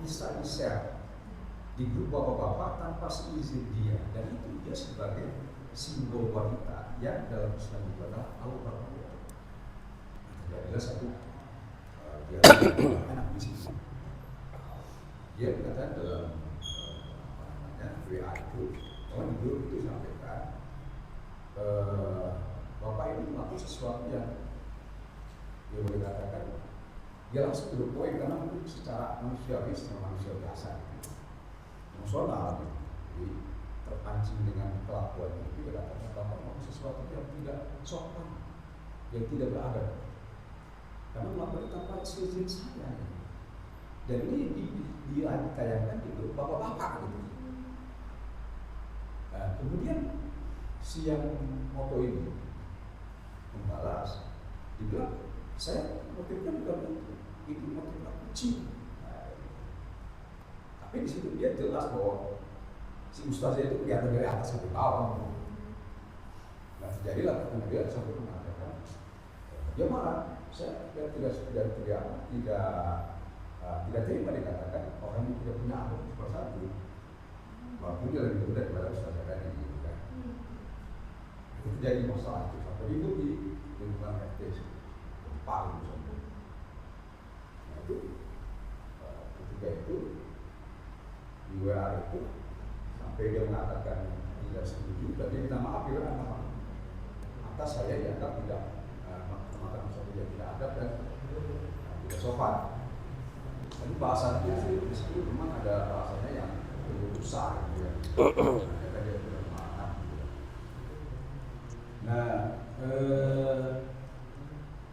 bisa di-share di grup bapak-bapak tanpa seizin dia, dan itu dia sebagai simbol wanita yang dalam Islam itu adalah aurat. Terjadilah satu dia anak di situ. Dia berkata dalam WA itu, di grup itu sampaikan bapak ini melakukan sesuatu yang dia boleh katakan dia langsung to the point, karena mungkin secara manusiawi, secara manusia biasa emosional, jadi terpancing dengan kelakuan itu. Dia katakan bapak melakukan sesuatu yang tidak sopan, yang tidak beradab, karena melakukan tanpa izin saya. Dan ini ditayangkan di grup bapak-bapak gitu. Nah, kemudian si yang moto ini membalas, dibilang saya motifnya bukan itu motif kucing. Nah, tapi di situ dia jelas bahwa si ustaznya itu kelihatan dari atas sampai bawah. Nah, terjadilah kemudian sampai mengatakan dia marah. Saya tidak terima dikatakan orang yang tidak punya akhlak seperti satu, walaupun dia lebih muda daripada ustaznya tadi gitu kan. Itu terjadi masalah itu sampai ribut di lingkungan FT paling sombong. Nah itu ketika itu di WA itu sampai dia mengatakan tidak setuju, dan dia minta maaf ya atas saya dianggap tidak melakukan sesuatu yang tidak adab dan tidak sopan. Tapi bahasa itu sih di situ memang ada bahasanya yang lebih besar gitu ya. Dia tidak maaf gitu. Nah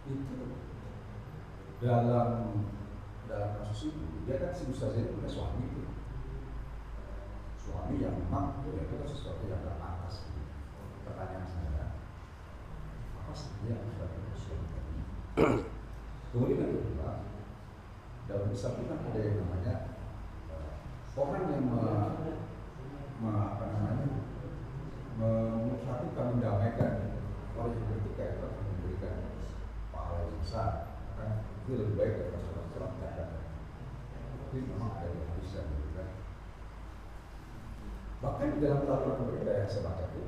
itu dalam kasus itu dia kan si ustaznya itu punya suami itu, suami yang memang itu kan sesuatu yang tidak pantas. Pertanyaan saya, apa sebenarnya yang sudah suami tadi? Kemudian yang kedua, dalam Islam itu kan ada yang namanya orang yang mempersatukan, mendamaikan orang yang bertikai atau memberikan pahala yang besar, kan itu lebih baik daripada sholat tidak. Tapi memang ada yang bisa gitu. Bahkan di dalam peraturan pemerintah yang saya baca itu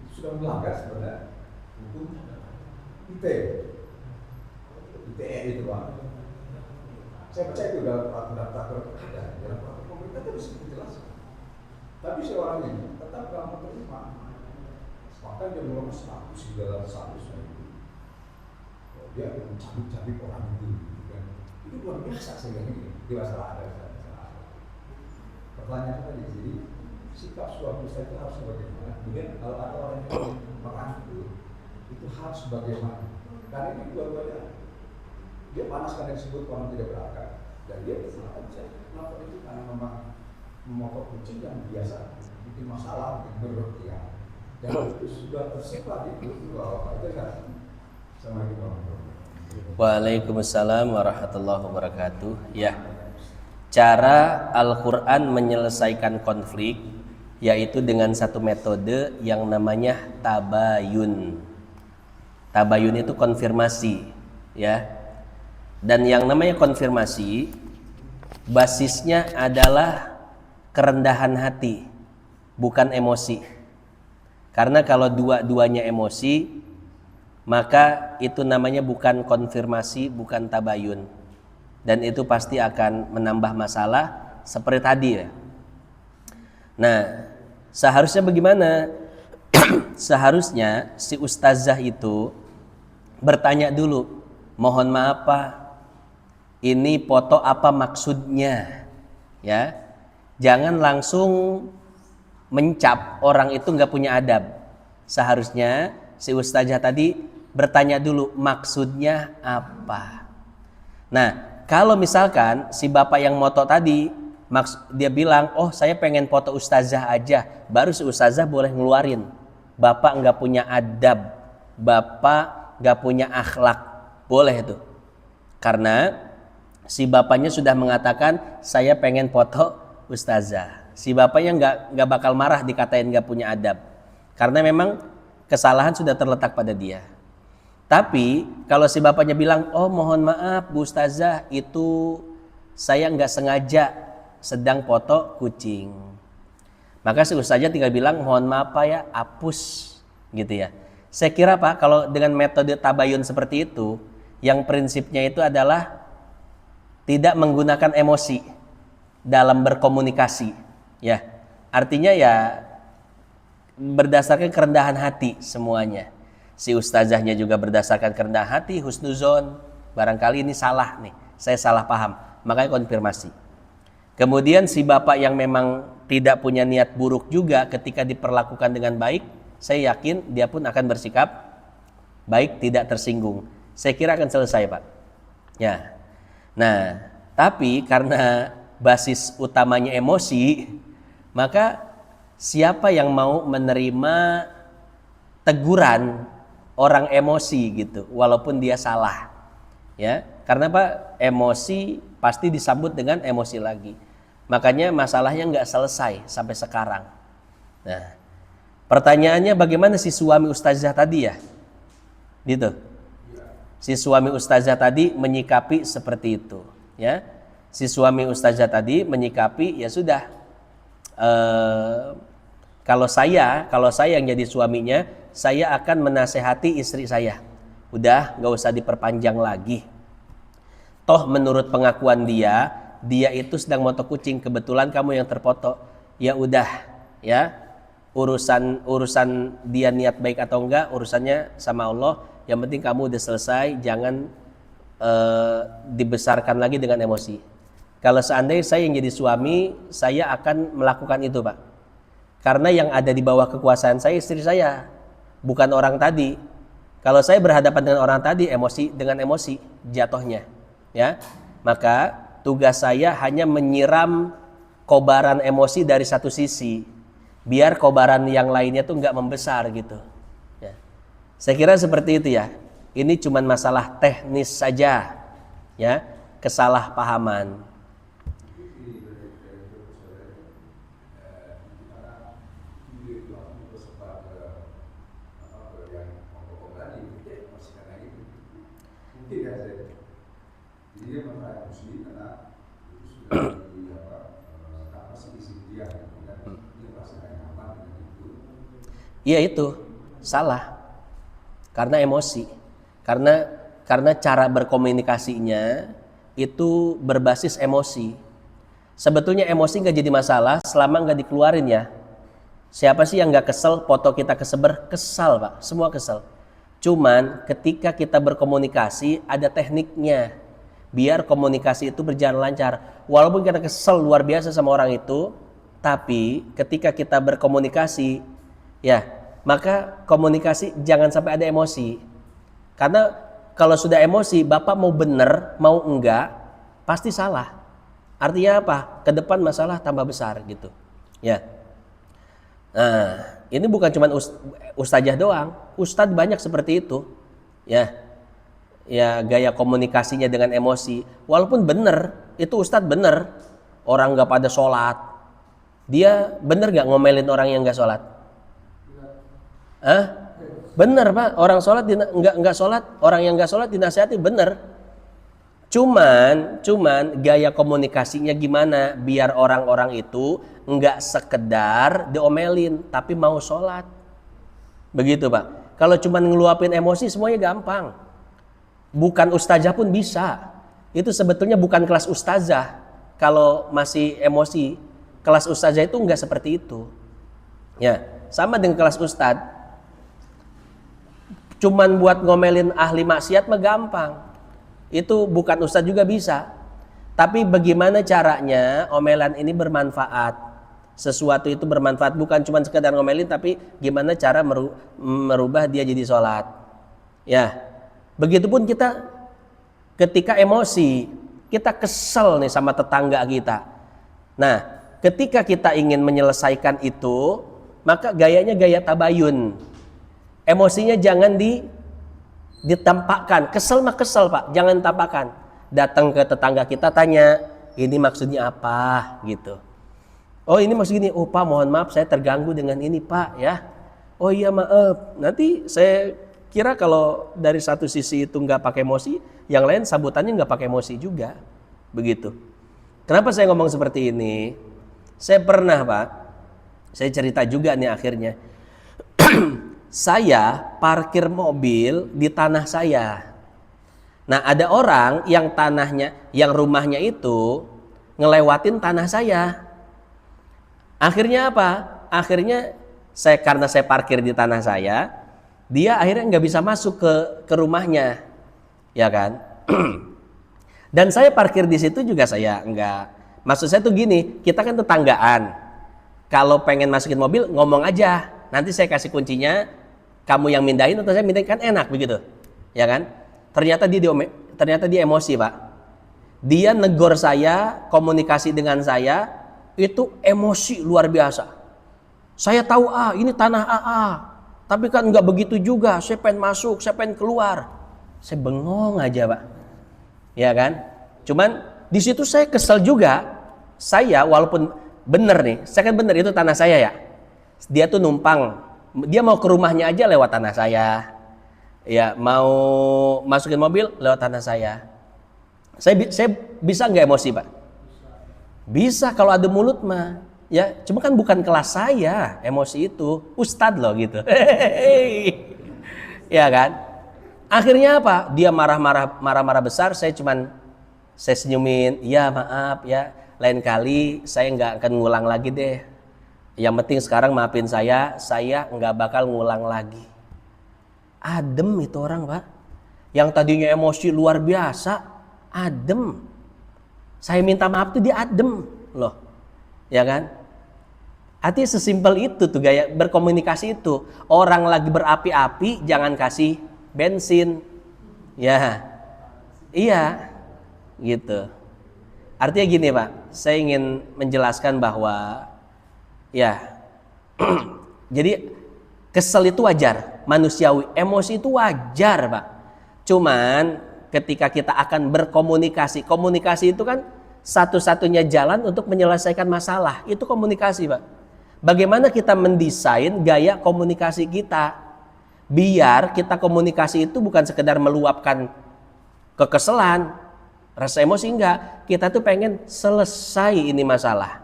sudah melanggar sebenarnya hukum ITE itu Pak. Saya percaya itu dalam peraturan ada, dalam peraturan pemerintah itu bisa dijelaskan. Tapi seorang ini tetap gak mau terima. Bahkan dia mengurus status di dalam statusnya itu. Dia mencabik-cabik orang itu kan. Itu luar biasa sehingga ini masalah ada. Pertanyaan tadi, jadi sikap suami saya itu harus bagaimana? Kemudian kalau ada orang yang merangkul itu harus bagaimana? Karena ini dua-duanya dia panas karena disebut orang tidak berakal, dan dia silakan saya melakukan itu karena memang memotong kucing yang biasa bikin masalah, bikin berlebihan, dan itu sudah tersebar di bawah itu kan. Assalamualaikum. Waalaikumsalam warahmatullahi wabarakatuh. Ya, cara Al-Quran menyelesaikan konflik yaitu dengan satu metode yang namanya tabayun. Tabayun itu konfirmasi, ya. Dan yang namanya konfirmasi basisnya adalah kerendahan hati, bukan emosi. Karena kalau dua-duanya emosi, maka itu namanya bukan konfirmasi, bukan tabayun. Dan itu pasti akan menambah masalah seperti tadi ya. Nah, seharusnya bagaimana? Seharusnya si ustazah itu bertanya dulu, mohon maaf Pak, ini foto apa maksudnya? Ya, jangan langsung mencap orang itu nggak punya adab. Seharusnya si ustazah tadi bertanya dulu maksudnya apa. Nah, kalau misalkan si bapak yang moto tadi dia bilang, oh saya pengen foto ustazah aja, baru si ustazah boleh ngeluarin, bapak nggak punya adab, bapak nggak punya akhlak, boleh itu. Karena si bapaknya sudah mengatakan saya pengen foto ustazah. Si bapaknya nggak bakal marah dikatain nggak punya adab, karena memang kesalahan sudah terletak pada dia. Tapi kalau si bapaknya bilang, oh mohon maaf Bu Ustazah, itu saya nggak sengaja sedang foto kucing. Maka si ustaznya tinggal bilang, mohon maaf Pak ya, hapus gitu ya. Saya kira Pak, kalau dengan metode tabayun seperti itu, yang prinsipnya itu adalah tidak menggunakan emosi dalam berkomunikasi, ya. Artinya ya berdasarkan kerendahan hati semuanya. Si ustazahnya juga berdasarkan kerendahan hati, husnuzon. Barangkali ini salah nih, saya salah paham, makanya konfirmasi. Kemudian si bapak yang memang tidak punya niat buruk juga, ketika diperlakukan dengan baik, saya yakin dia pun akan bersikap baik, tidak tersinggung. Saya kira akan selesai Pak. Ya. Nah, tapi karena basis utamanya emosi, maka siapa yang mau menerima teguran orang emosi gitu, walaupun dia salah, ya? Karena Pak, emosi pasti disambut dengan emosi lagi. Makanya masalahnya nggak selesai sampai sekarang. Nah, pertanyaannya bagaimana si suami ustazah tadi ya, gitu? Si suami ustazah tadi menyikapi seperti itu, ya? Si suami ustazah tadi menyikapi ya sudah. Kalau saya yang jadi suaminya, saya akan menasehati istri saya. Udah, nggak usah diperpanjang lagi. Toh menurut pengakuan dia itu sedang moto kucing. Kebetulan kamu yang terfoto. Ya udah, ya urusan dia niat baik atau enggak, urusannya sama Allah. Yang penting kamu udah selesai, jangan dibesarkan lagi dengan emosi. Kalau seandainya saya yang jadi suami, saya akan melakukan itu Pak. Karena yang ada di bawah kekuasaan saya istri saya, bukan orang tadi. Kalau saya berhadapan dengan orang tadi, emosi dengan emosi jatuhnya, ya. Maka tugas saya hanya menyiram kobaran emosi dari satu sisi, biar kobaran yang lainnya tuh nggak membesar gitu. Ya. Saya kira seperti itu ya. Ini cuma masalah teknis saja, ya, kesalahpahaman. Dia masalah emosi karena itu sudah di apa sih isi dia kan dia merasa nyaman dengan itu. Iya itu salah karena emosi, karena cara berkomunikasinya itu berbasis emosi. Sebetulnya emosi nggak jadi masalah selama nggak dikeluarin ya. Siapa sih yang nggak kesel foto kita kesebar? Kesal Pak, semua kesel. Cuman ketika kita berkomunikasi ada tekniknya. Biar komunikasi itu berjalan lancar. Walaupun kita kesel luar biasa sama orang itu, tapi ketika kita berkomunikasi, ya, maka komunikasi jangan sampai ada emosi. Karena kalau sudah emosi, Bapak mau benar, mau enggak, pasti salah. Artinya apa? Ke depan masalah tambah besar gitu. Ya. Nah, ini bukan cuma ustazah doang, ustadz banyak seperti itu. Ya. Ya gaya komunikasinya dengan emosi, walaupun bener itu ustadz bener, orang nggak pada sholat, dia bener nggak ngomelin orang yang nggak sholat? Bener Pak, orang sholat nggak sholat, orang yang nggak sholat dinasihati bener. Cuman gaya komunikasinya gimana biar orang-orang itu nggak sekedar diomelin tapi mau sholat, begitu Pak. Kalau cuman ngeluapin emosi semuanya gampang. Bukan ustazah pun bisa. Itu sebetulnya bukan kelas ustazah. Kalau masih emosi, kelas ustazah itu enggak seperti itu. Ya, sama dengan kelas ustad. Cuman buat ngomelin ahli maksiat mah gampang. Itu bukan ustad juga bisa. Tapi bagaimana caranya omelan ini bermanfaat? Sesuatu itu bermanfaat, bukan cuma sekedar ngomelin, tapi gimana cara merubah dia jadi sholat. Ya. Begitupun kita ketika emosi, kita kesel nih sama tetangga kita. Nah, ketika kita ingin menyelesaikan itu, maka gayanya gaya tabayun. Emosinya jangan ditampakkan. Kesel mah kesel Pak, jangan tampakkan. Datang ke tetangga kita tanya, ini maksudnya apa gitu. Oh ini maksud gini, oh Pak mohon maaf saya terganggu dengan ini Pak ya. Oh iya maaf, nanti saya kira kalau dari satu sisi itu nggak pakai emosi, yang lain sambutannya nggak pakai emosi juga, begitu. Kenapa saya ngomong seperti ini? Saya pernah, Pak, saya cerita juga nih akhirnya. Saya parkir mobil di tanah saya. Nah, ada orang yang rumahnya itu ngelewatin tanah saya. Akhirnya apa? Akhirnya karena saya parkir di tanah saya, dia akhirnya nggak bisa masuk ke rumahnya, ya kan? Dan saya parkir di situ juga saya nggak. Maksud saya tuh gini, kita kan tetanggaan. Kalau pengen masukin mobil ngomong aja, nanti saya kasih kuncinya, kamu yang mindahin atau saya mindahin, kan enak begitu, ya kan? Ternyata dia emosi, Pak. Dia negor saya, komunikasi dengan saya itu emosi luar biasa. Saya tahu ini tanah AA, tapi kan nggak begitu juga. Saya pengen masuk, saya pengen keluar. Saya bengong aja, Pak. Ya kan? Cuman di situ saya kesel juga. Saya walaupun bener nih, saya kan bener itu tanah saya ya. Dia tuh numpang, dia mau ke rumahnya aja lewat tanah saya. Ya, mau masukin mobil lewat tanah saya. Saya bisa nggak emosi, Pak? Bisa kalau ada mulut mah. Ya, cuma kan bukan kelas saya emosi itu. Ustadz loh gitu. Ya kan? Akhirnya apa? Dia marah-marah besar. Saya senyumin. Ya maaf ya, lain kali saya nggak akan ngulang lagi deh. Yang penting sekarang maafin saya nggak bakal ngulang lagi. Adem itu orang, Pak. Yang tadinya emosi luar biasa, adem. Saya minta maaf tuh dia adem loh. Ya kan? Artinya sesimpel itu tuh gaya berkomunikasi itu. Orang lagi berapi-api jangan kasih bensin. Ya. Iya. Gitu. Artinya gini, Pak. Saya ingin menjelaskan bahwa ya. Jadi kesel itu wajar, manusiawi. Emosi itu wajar, Pak. Cuman ketika kita akan berkomunikasi, komunikasi itu kan satu-satunya jalan untuk menyelesaikan masalah. Itu komunikasi, Pak. Bagaimana kita mendesain gaya komunikasi kita biar kita komunikasi itu bukan sekedar meluapkan kekesalan, rasa emosi, enggak. Kita tuh pengen selesai ini masalah.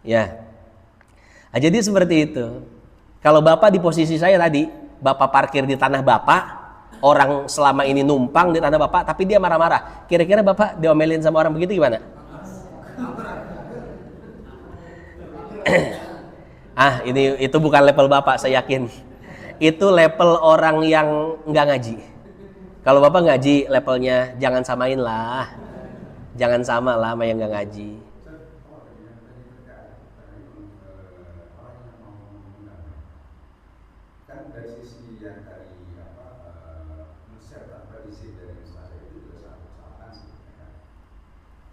Ya. Nah, jadi seperti itu. Kalau Bapak di posisi saya tadi, Bapak parkir di tanah Bapak, orang selama ini numpang di tanah Bapak, tapi dia marah-marah. Kira-kira Bapak diomelin sama orang begitu gimana? Itu bukan level Bapak, saya yakin. Itu level orang yang nggak ngaji. Kalau Bapak ngaji levelnya, jangan samain lah. Jangan sama lah sama yang nggak ngaji. Kan dari sisi yang tadi share tanpa izin dari saya itu juga sangat kesalahan sih, kan?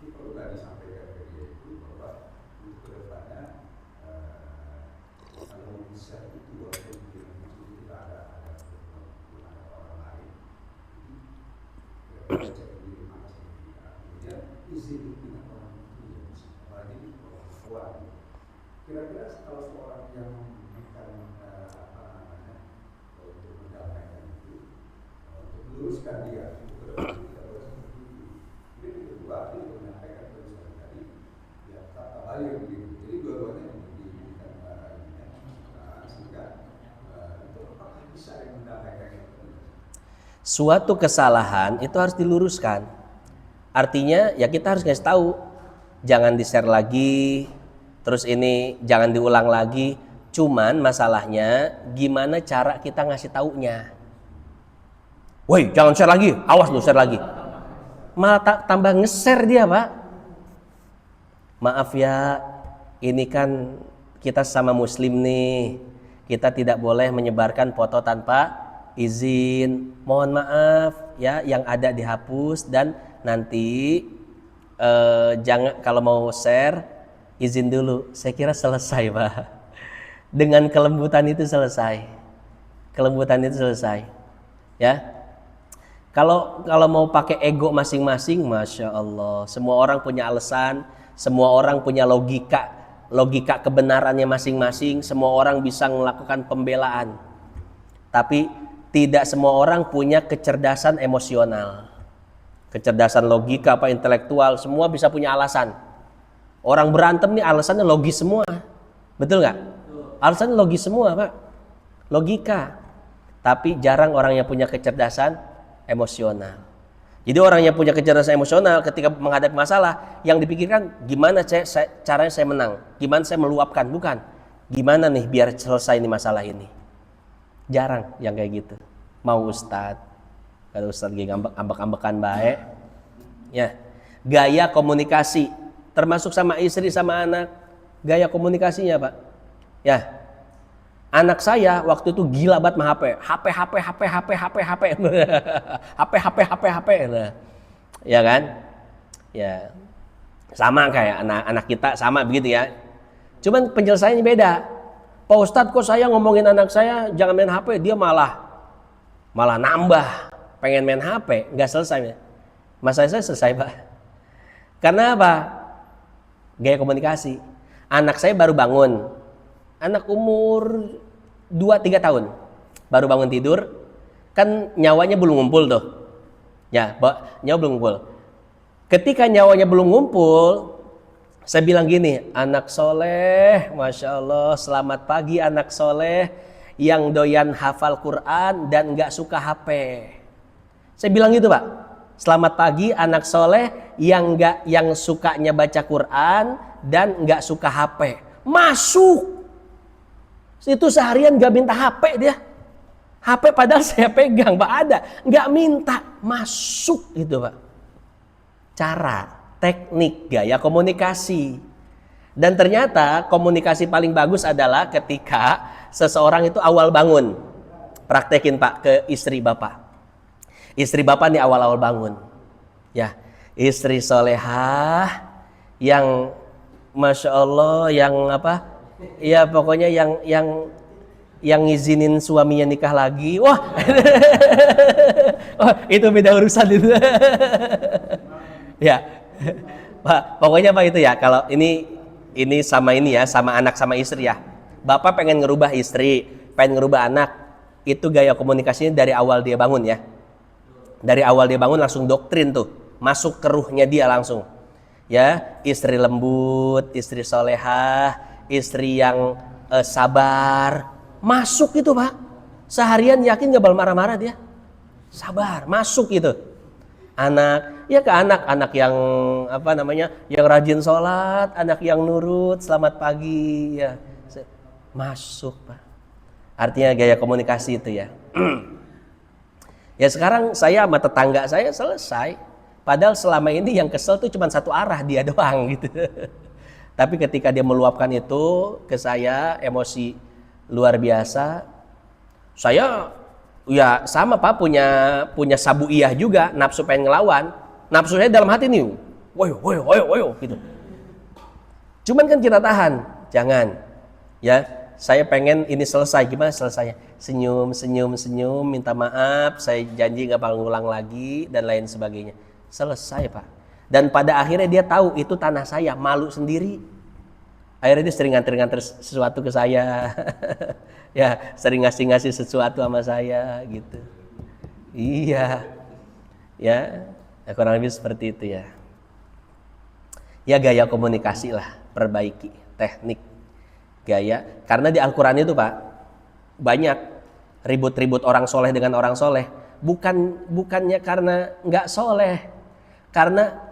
Jadi perlu nggak disampaikan ke dia itu bahwa untuk kedepannya kalau share itu walaupun kita ada orang lain, jadi cek diri mana sih kita, kemudian izin dengan orang itu ya, apalagi orang tua. Kira-kira kalau seorang yang meluruskan dia ini kedua dia menyampaikan terus tadi ya kata lain begitu. Jadi dua-duanya diberikan sehingga itu apakah bisa yang menyampaikan itu. Suatu kesalahan itu harus diluruskan. Artinya ya kita harus kasih tahu, jangan di-share lagi, terus ini jangan diulang lagi. Cuman masalahnya gimana cara kita ngasih taunya. Woi, jangan share lagi, awas lu share lagi. Malah tambah nge-share dia, Pak. Maaf ya, ini kan kita sama muslim nih. Kita tidak boleh menyebarkan foto tanpa izin. Mohon maaf ya, yang ada dihapus dan nanti jangan, kalau mau share izin dulu. Saya kira selesai, Pak. Dengan kelembutan itu selesai. Kelembutan itu selesai. Ya. Kalau mau pakai ego masing-masing, Masya Allah, semua orang punya alasan, semua orang punya logika kebenarannya masing-masing, semua orang bisa melakukan pembelaan. Tapi tidak semua orang punya kecerdasan emosional, kecerdasan logika intelektual, semua bisa punya alasan. Orang berantem nih alasannya logis semua. Betul nggak? Alasannya logis semua, Pak. Logika. Tapi jarang orang yang punya kecerdasan emosional. Jadi orang yang punya kecerdasan emosional ketika menghadapi masalah, yang dipikirkan gimana caranya saya menang, gimana saya meluapkan, bukan gimana nih biar selesai nih masalah ini. Jarang yang kayak gitu. Mau ustadz, kalau ustadz lagi ambek-ambekan baik, ya. Gaya komunikasi, termasuk sama istri sama anak, gaya komunikasinya, Pak. Ya. Anak saya waktu itu gila banget sama HP. HP. Nah, ya kan? Ya. Sama kayak anak kita sama begitu ya. Cuman penyelesaiannya beda. Pak Ustadz, kok saya ngomongin anak saya jangan main HP, dia malah nambah pengen main HP, nggak selesai. Masalah saya selesai, Pak. Karena apa? Gaya komunikasi. Anak saya baru bangun. Anak umur 2-3 tahun baru bangun tidur, kan nyawanya belum ngumpul tuh. Ya, nyawa belum ngumpul. Ketika nyawanya belum ngumpul, saya bilang gini, anak soleh, Masya Allah, selamat pagi anak soleh yang doyan hafal Quran dan gak suka HP. Saya bilang gitu, Pak. Selamat pagi anak soleh yang sukanya baca Quran dan gak suka HP. Masuk. Itu seharian gak minta HP dia. HP padahal saya pegang, Pak, ada. Gak minta, masuk gitu, Pak. Cara, teknik, gaya komunikasi. Dan ternyata komunikasi paling bagus adalah ketika seseorang itu awal bangun. Praktekin, Pak, ke istri Bapak. Istri Bapak nih awal-awal bangun. Ya, istri solehah yang Masya Allah, yang apa? Ya pokoknya yang ngizinin suaminya nikah lagi. Wah. Oh, itu beda urusan itu. Ya. Pak, pokoknya Pak itu ya, kalau ini sama ini ya, sama anak sama istri ya. Bapak pengen ngerubah istri, pengen ngerubah anak. Itu gaya komunikasinya dari awal dia bangun ya. Dari awal dia bangun langsung doktrin tuh. Masuk ke ruhnya dia langsung. Ya, istri lembut, istri solehah, istri yang sabar, masuk gitu, Pak. Seharian yakin gak bakal marah-marah dia. Sabar, masuk gitu. Anak, ya ke anak yang apa namanya, yang rajin sholat, anak yang nurut, selamat pagi, ya masuk, Pak. Artinya gaya komunikasi itu ya. Ya sekarang saya sama tetangga saya selesai. Padahal selama ini yang kesel tuh cuma satu arah, dia doang gitu. Tapi ketika dia meluapkan itu ke saya, emosi luar biasa. Saya ya sama, Pak, punya sabuiyah juga, nafsu pengen ngelawan. Nafsu saya dalam hati nih, woyo gitu. Cuman kan kita tahan, jangan. Ya, saya pengen ini selesai. Gimana selesainya? Senyum, minta maaf, saya janji gak bakal ngulang lagi dan lain sebagainya. Selesai, Pak. Dan pada akhirnya dia tahu itu tanah saya, malu sendiri. Akhirnya dia sering nganter sesuatu ke saya. Ya, sering ngasih sesuatu sama saya gitu. Iya. Ya, kurang lebih seperti itu ya. Ya gaya komunikasi lah, perbaiki teknik gaya. Karena di Al-Qur'an itu, Pak, banyak ribut-ribut orang soleh dengan orang soleh. Bukannya karena nggak soleh, karena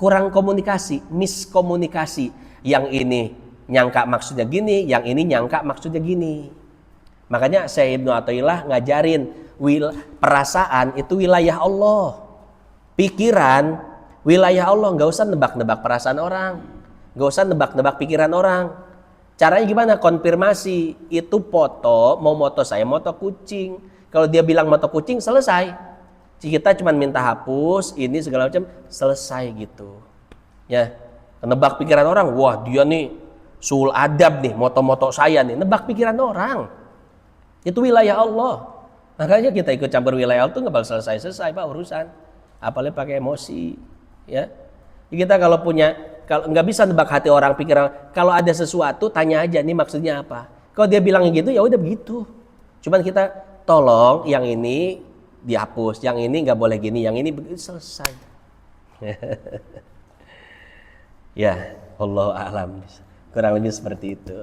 kurang komunikasi, miskomunikasi. Yang ini nyangka maksudnya gini, yang ini nyangka maksudnya gini. Makanya Syekh Ibnu Athaillah ngajarin perasaan itu wilayah Allah, pikiran wilayah Allah. Nggak usah nebak-nebak perasaan orang, nggak usah nebak-nebak pikiran orang. Caranya gimana? Konfirmasi. Itu foto, mau moto saya moto kucing. Kalau dia bilang moto kucing, selesai. Kita cuma minta hapus ini segala macam, selesai gitu. Ya, nebak pikiran orang. Wah, dia nih sul adab nih, moto-moto saya nih, nebak pikiran orang. Itu wilayah Allah. Makanya kita ikut campur wilayah Allah tuh nggak bakal selesai Pak urusan. Apalagi pakai emosi, ya. Kita kalau nggak bisa nebak hati orang, pikiran. Kalau ada sesuatu tanya aja nih maksudnya apa. Kalau dia bilang gitu ya udah begitu. Cuman kita tolong yang ini dihapus, yang ini nggak boleh gini, yang ini begitu, selesai. Ya, Wallahu a'lam. Kurang lebih seperti itu.